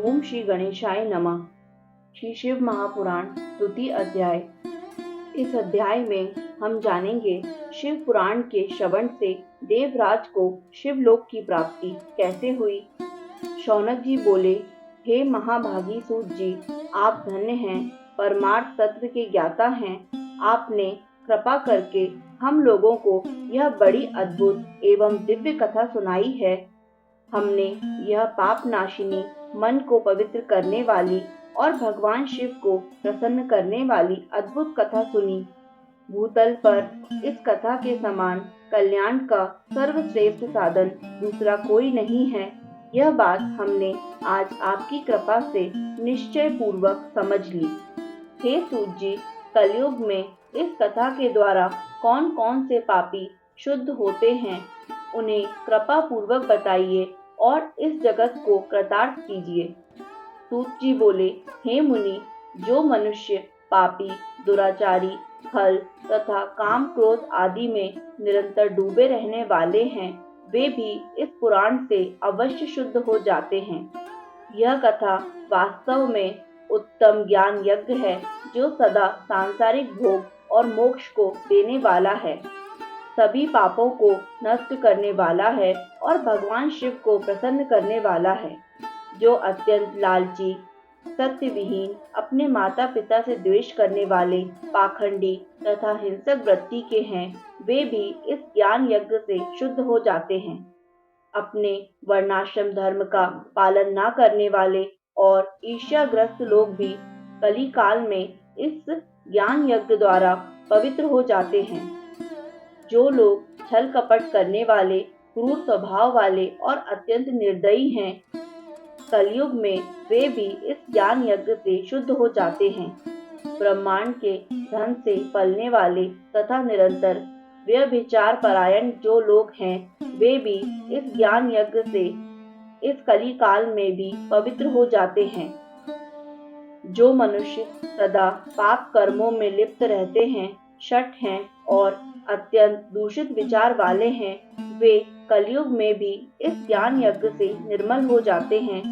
ओम श्री गणेशाय नमः। श्री शिव महापुराण द्वितीय अध्याय। इस अध्याय में हम जानेंगे शिव पुराण के श्रवण से देवराज को शिवलोक की प्राप्ति कैसे हुई। शौनक जी बोले, हे महाभागी सूत जी, आप धन्य हैं, परमार्थ तत्व के ज्ञाता हैं। आपने कृपा करके हम लोगों को यह बड़ी अद्भुत एवं दिव्य कथा सुनाई है। हमने यह पाप नाशिनी, मन को पवित्र करने वाली और भगवान शिव को प्रसन्न करने वाली अद्भुत कथा सुनी। भूतल पर इस कथा के समान कल्याण का सर्वश्रेष्ठ साधन दूसरा कोई नहीं है। यह बात हमने आज आपकी कृपा से निश्चय पूर्वक समझ ली। हे सूत जी, कलयुग में इस कथा के द्वारा कौन कौन से पापी शुद्ध होते हैं, उन्हें कृपा पूर्वक बताइए और इस जगत को कृतार्थ कीजिए। सूत जी बोले, हे मुनि, जो मनुष्य पापी, दुराचारी, छल तथा काम क्रोध आदि में निरंतर डूबे रहने वाले हैं, वे भी इस पुराण से अवश्य शुद्ध हो जाते हैं। यह कथा वास्तव में उत्तम ज्ञान यज्ञ है, जो सदा सांसारिक भोग और मोक्ष को देने वाला है, सभी पापों को नष्ट करने वाला है और भगवान शिव को प्रसन्न करने वाला है। जो अत्यंत लालची, सत्यविहीन, अपने माता पिता से द्वेष करने वाले, पाखंडी तथा हिंसक वृत्ति के हैं, वे भी इस ज्ञान यज्ञ से शुद्ध हो जाते हैं। अपने वर्णाश्रम धर्म का पालन न करने वाले और ईर्ष्याग्रस्त लोग भी कली काल में इस ज्ञान यज्ञ द्वारा पवित्र हो जाते हैं। जो लोग छल कपट करने वाले, क्रूर स्वभाव वाले और अत्यंत निर्दयी हैं, कलयुग में वे भी इस ज्ञान यज्ञ से शुद्ध हो जाते हैं। ब्रह्मांड के धन से पलने वाले तथा निरंतर व्यभिचार परायण जो लोग हैं, वे भी इस ज्ञान यज्ञ से इस कली काल में भी पवित्र हो जाते हैं। जो मनुष्य सदा पाप कर्मों में लिप्त रहते हैं, शठ हैं और अत्यंत दूषित विचार वाले हैं, वे कलयुग में भी इस ज्ञान यज्ञ से निर्मल हो जाते हैं।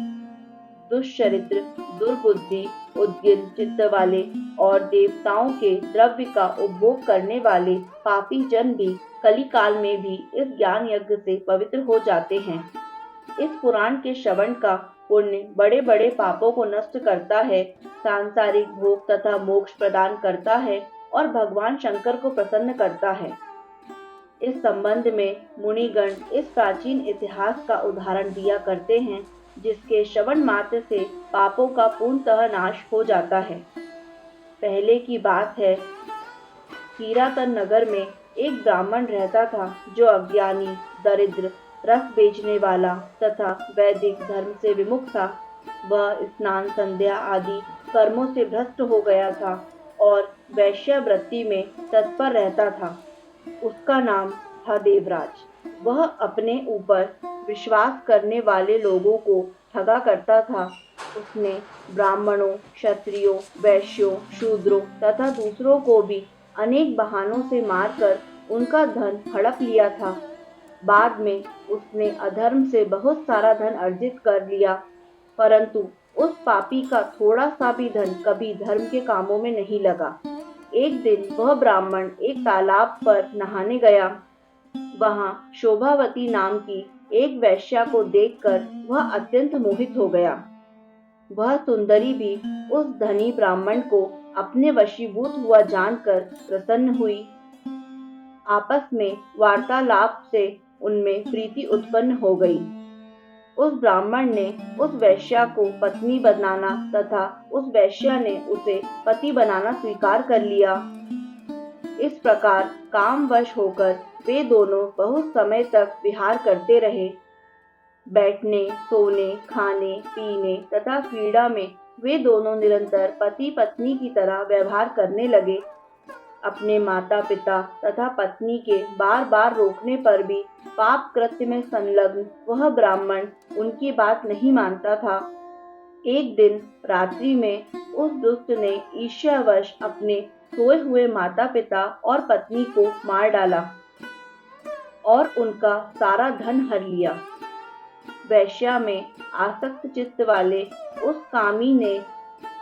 दुष्चरित्र, दुर्बुद्धि, उद्गिन चित्त वाले और देवताओं के द्रव्य का उपभोग करने वाले पापी जन भी कली काल में भी इस ज्ञान यज्ञ से पवित्र हो जाते हैं। इस पुराण के श्रवण का पुण्य बड़े बड़े पापों को नष्ट करता है, सांसारिक भोग तथा मोक्ष प्रदान करता है और भगवान शंकर को प्रसन्न करता है। इस संबंध में मुनिगण इस प्राचीन इतिहास का उदाहरण दिया करते हैं, जिसके श्रवण मात्र से पापों का पूर्णतः नाश हो जाता है। पहले की बात है, हीरातन नगर में एक ब्राह्मण रहता था, जो अज्ञानी, दरिद्र, रस बेचने वाला तथा वैदिक धर्म से विमुख था। वह स्नान, संध्या आदि कर्मों से भ्रष्ट हो गया था और वैश्यावृत्ति में तत्पर रहता था। उसका नाम था देवराज। वह अपने ऊपर विश्वास करने वाले लोगों को ठगा करता था। उसने ब्राह्मणों, क्षत्रियों, वैश्यों, शूद्रों तथा दूसरों को भी अनेक बहानों से मारकर उनका धन हड़प लिया था। बाद में उसने अधर्म से बहुत सारा धन अर्जित कर लिया, परंतु उस पापी का थोड़ा सा भी धन कभी धर्म के कामों में नहीं लगा। एक दिन वह ब्राह्मण एक तालाब पर नहाने गया। वहां शोभावती नाम की एक वैश्या को देखकर वह अत्यंत मोहित हो गया। वह सुंदरी भी उस धनी ब्राह्मण को अपने वशीभूत हुआ जानकर प्रसन्न हुई। आपस में वार्तालाप से उनमें प्रीति उत्पन्न हो गई। उस ब्राह्मण ने उस वैश्या को पत्नी बनाना तथा उस वैश्या ने उसे पति बनाना स्वीकार कर लिया। इस प्रकार कामवश होकर वे दोनों बहुत समय तक विहार करते रहे। बैठने, सोने, खाने, पीने तथा क्रीड़ा में वे दोनों निरंतर पति पत्नी की तरह व्यवहार करने लगे। अपने माता पिता तथा पत्नी के बार बार रोकने पर भी पाप कृत्य में संलग्न वह ब्राह्मण उनकी बात नहीं मानता था। एक दिन रात्रि में उस दुष्ट ने ईर्ष्यावश अपने सोए हुए माता पिता और पत्नी को मार डाला और उनका सारा धन हर लिया। वैश्या में आसक्त चित्त वाले उस कामी ने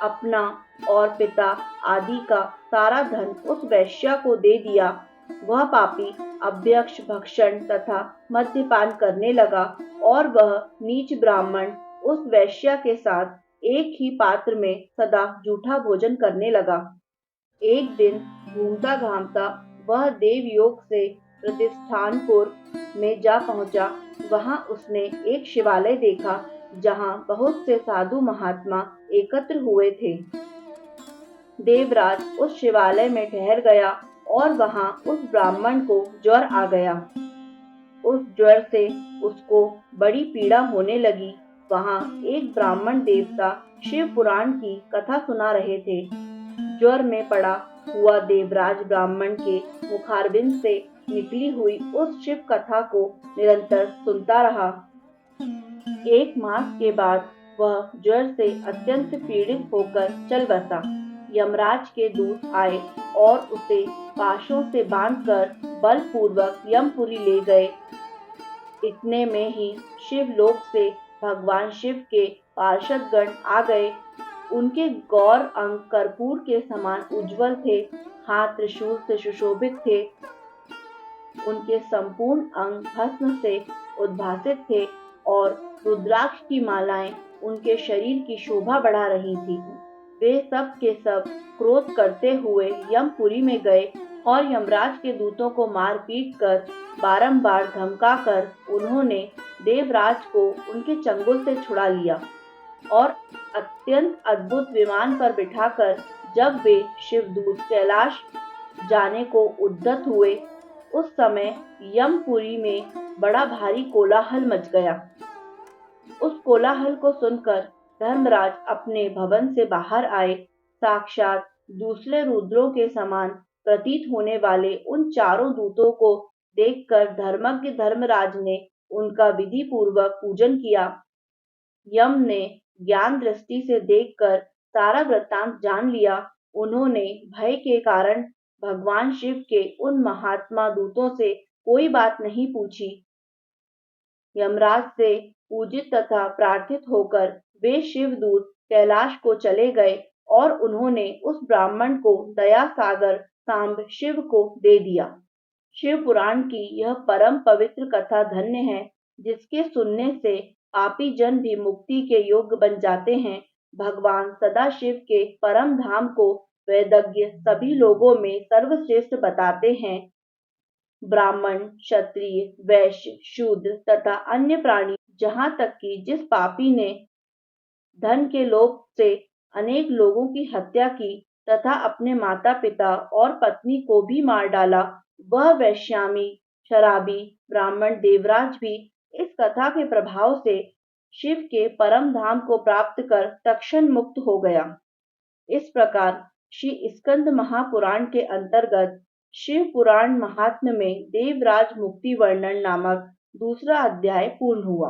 अपना और पिता आदि का सारा धन उस वैश्या को दे दिया। वह पापी अभ्यक्ष भक्षण तथा मद्यपान करने लगा और वह नीच ब्राह्मण उस वैश्या के साथ एक ही पात्र में सदा जूठा भोजन करने लगा। एक दिन घूमता घामता वह देवयोग से प्रतिष्ठानपुर में जा पहुंचा। वहां उसने एक शिवालय देखा जहां बहुत से साधु महात्मा एकत्र हुए थे। देवराज उस शिवालय में ठहर गया और वहां उस ब्राह्मण को ज्वर आ गया। उस ज्वर से उसको बड़ी पीड़ा होने लगी। वहां एक ब्राह्मण देवता शिव पुराण की कथा सुना रहे थे। ज्वर में पड़ा हुआ देवराज ब्राह्मण के मुखारबिंद से निकली हुई उस शिव कथा को निरंतर सुनता रहा। एक मास के बाद वह ज्वर से अत्यंत पीड़ित होकर चल बसा। यमराज के दूत आए और उसे पाशों से बांधकर बलपूर्वक यमपुरी ले गए। इतने में ही शिवलोक से भगवान शिव के पार्षदगण आ गए। उनके गौर अंग कर्पूर के समान उज्जवल थे, हाथ त्रिशूल से सुशोभित थे। उनके संपूर्ण अंग भस्म से उद्भासित थे और रुद्राक्ष की मालाएं उनके शरीर की शोभा बढ़ा रही थी। वे सब के सब क्रोध करते हुए यमपुरी में गए और यमराज के दूतों को मार पीट कर बारंबार धमकाकर उन्होंने देवराज को उनके चंगुल से छुड़ा लिया और अत्यंत अद्भुत विमान पर बिठाकर जब वे शिवदूत कैलाश जाने को उद्यत हुए, उस समय यमपुरी में बड़ा भारी कोलाहल मच गया। उस कोलाहल को सुनकर धर्मराज अपने भवन से बाहर आए। साक्षात दूसरे रुद्रों के समान प्रतीत होने वाले उन चारों दूतों को देखकर धर्मज्ञ धर्मराज ने उनका विधि पूर्वक पूजन किया। यम ने ज्ञान दृष्टि से देखकर सारा वृत्तांत जान लिया। उन्होंने भय के कारण भगवान शिव के उन महात्मा दूतों से कोई बात नहीं पूछी। यमराज से पूजित तथा प्रार्थित होकर वे शिवदूत कैलाश को चले गए और उन्होंने उस ब्राह्मण को दया सागर सांब शिव को दे दिया। शिव पुराण की यह परम पवित्र कथा धन्य है, जिसके सुनने से पापी जन भी मुक्ति के योग्य बन जाते हैं। भगवान सदाशिव के परम धाम को वेदज्ञ सभी लोगों में सर्वश्रेष्ठ बताते हैं। ब्राह्मण, क्षत्रिय, वैश्य, शूद्र तथा अन्य प्राणी, जहाँ तक कि जिस पापी ने धन के लोभ से अनेक लोगों की हत्या की तथा अपने माता पिता और पत्नी को भी मार डाला, वह वैश्यामी, शराबी, ब्राह्मण देवराज भी इस कथा के प्रभाव से शिव के परम धाम को प्राप्त कर तत्क्षण मुक्त हो गया। इस प्रकार श्री स्कंद महापुराण के अंतर्गत शिव पुराण महात्म्य में देवराज मुक्ति वर्णन नामक दूसरा अध्याय पूर्ण हुआ।